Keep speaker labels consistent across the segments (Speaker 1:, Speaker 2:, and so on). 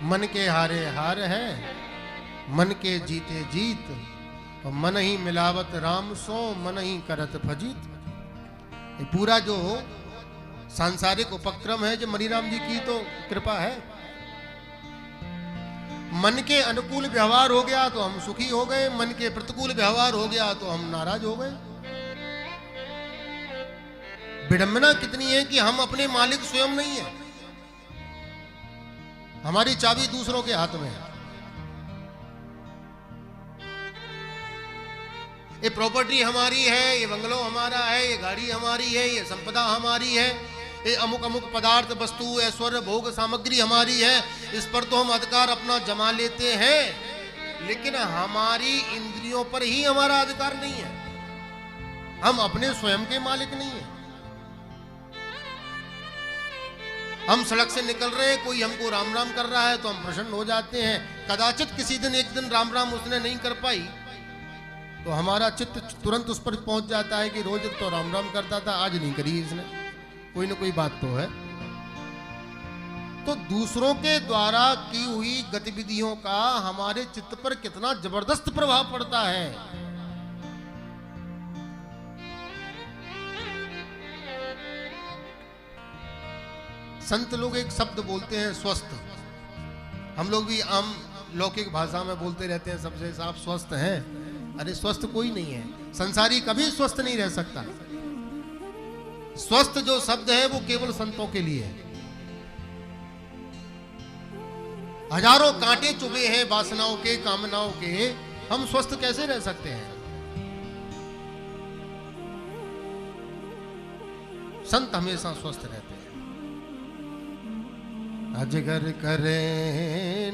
Speaker 1: मन के हारे हार है, मन के जीते जीत, और मन ही मिलावत राम सो मन ही करत फजीत। ये पूरा जो सांसारिक उपक्रम है जो मणिराम जी की तो कृपा है। मन के अनुकूल व्यवहार हो गया तो हम सुखी हो गए, मन के प्रतिकूल व्यवहार हो गया तो हम नाराज हो गए। विडंबना कितनी है कि हम अपने मालिक स्वयं नहीं है, हमारी चाबी दूसरों के हाथ में है। ये प्रॉपर्टी हमारी है, ये बंगलो हमारा है, ये गाड़ी हमारी है, ये संपदा हमारी है, ये अमुक अमुक पदार्थ वस्तु ऐश्वर्य भोग सामग्री हमारी है। इस पर तो हम अधिकार अपना जमा लेते हैं, लेकिन हमारी इंद्रियों पर ही हमारा अधिकार नहीं है। हम अपने स्वयं के मालिक नहीं है। हम सड़क से निकल रहे हैं, कोई हमको राम राम कर रहा है तो हम प्रसन्न हो जाते हैं। कदाचित किसी दिन एक दिन राम राम उसने नहीं कर पाई तो हमारा चित्त तुरंत उस पर पहुंच जाता है कि रोज तो राम राम करता था, आज नहीं करी इसने, कोई ना कोई बात तो है। तो दूसरों के द्वारा की हुई गतिविधियों का हमारे चित्त पर कितना जबरदस्त प्रभाव पड़ता है। संत लोग एक शब्द बोलते हैं स्वस्थ, हम लोग भी आम लौकिक भाषा में बोलते रहते हैं सबसे, आप स्वस्थ हैं। अरे स्वस्थ कोई नहीं है, संसारी कभी स्वस्थ नहीं रह सकता। स्वस्थ जो शब्द है वो केवल संतों के लिए है। हजारों कांटे चुभे हैं वासनाओं के, कामनाओं के, हम स्वस्थ कैसे रह सकते हैं? संत हमेशा स्वस्थ रहते हैं। अजगर करे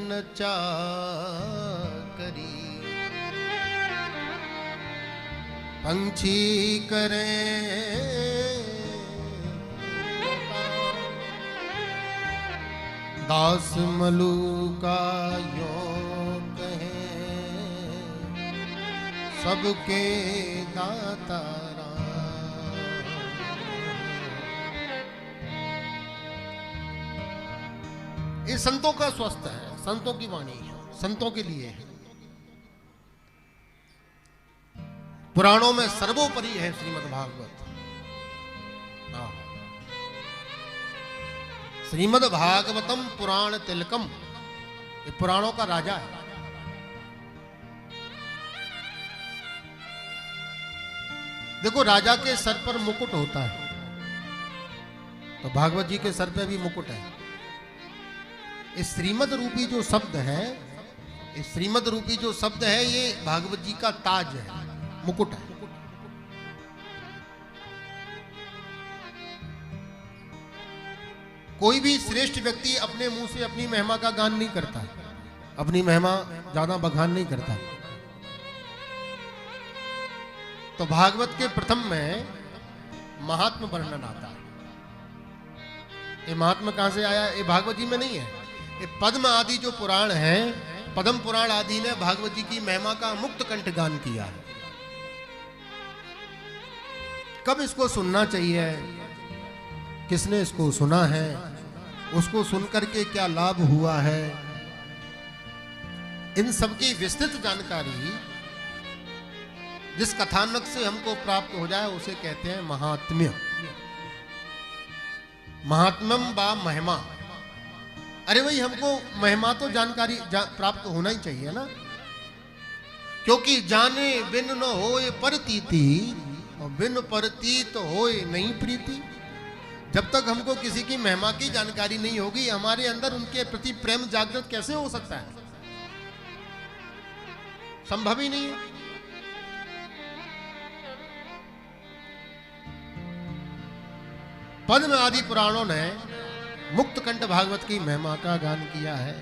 Speaker 1: न चाकरी, पंछी करे दास मलूका यो कहे, सबके दाता राम। ये संतों का स्वस्थ है, संतों की वाणी है, संतों के लिए है। पुराणों में सर्वोपरि है श्रीमद् भागवत। श्रीमद् भागवतम पुराण तिलकम, ये पुराणों का राजा है। देखो राजा के सर पर मुकुट होता है, तो भागवत जी के सर पे भी मुकुट है। इस श्रीमद् रूपी जो शब्द है, इस श्रीमद् रूपी जो शब्द है, ये भागवत जी का ताज है, मुकुट है। कोई भी श्रेष्ठ व्यक्ति अपने मुंह से अपनी महिमा का गान नहीं करता, अपनी महिमा ज्यादा बखान नहीं करता। तो भागवत के प्रथम में महात्म वर्णन आता है। ये महात्मा कहां से आया? ये भागवत जी में नहीं है, ये पद्म आदि जो पुराण है, पद्म पुराण आदि ने भागवत जी की महिमा का मुक्त कंठ गान किया है। कब इसको सुनना चाहिए, किसने इसको सुना है, उसको सुनकर के क्या लाभ हुआ है, इन सब की विस्तृत जानकारी जिस कथानक से हमको प्राप्त हो जाए उसे कहते हैं महात्म्य। महात्म्यम बा महिमा। अरे भाई हमको महिमा तो जानकारी प्राप्त होना ही चाहिए ना, क्योंकि जाने बिन न होए परतीति, और बिन परतीत होए नहीं प्रीति। जब तक हमको किसी की महिमा की जानकारी नहीं होगी, हमारे अंदर उनके प्रति प्रेम जागृत कैसे हो सकता है? संभव ही नहीं है। पद्म आदि पुराणों ने मुक्त कंठ भागवत की महिमा का गान किया है।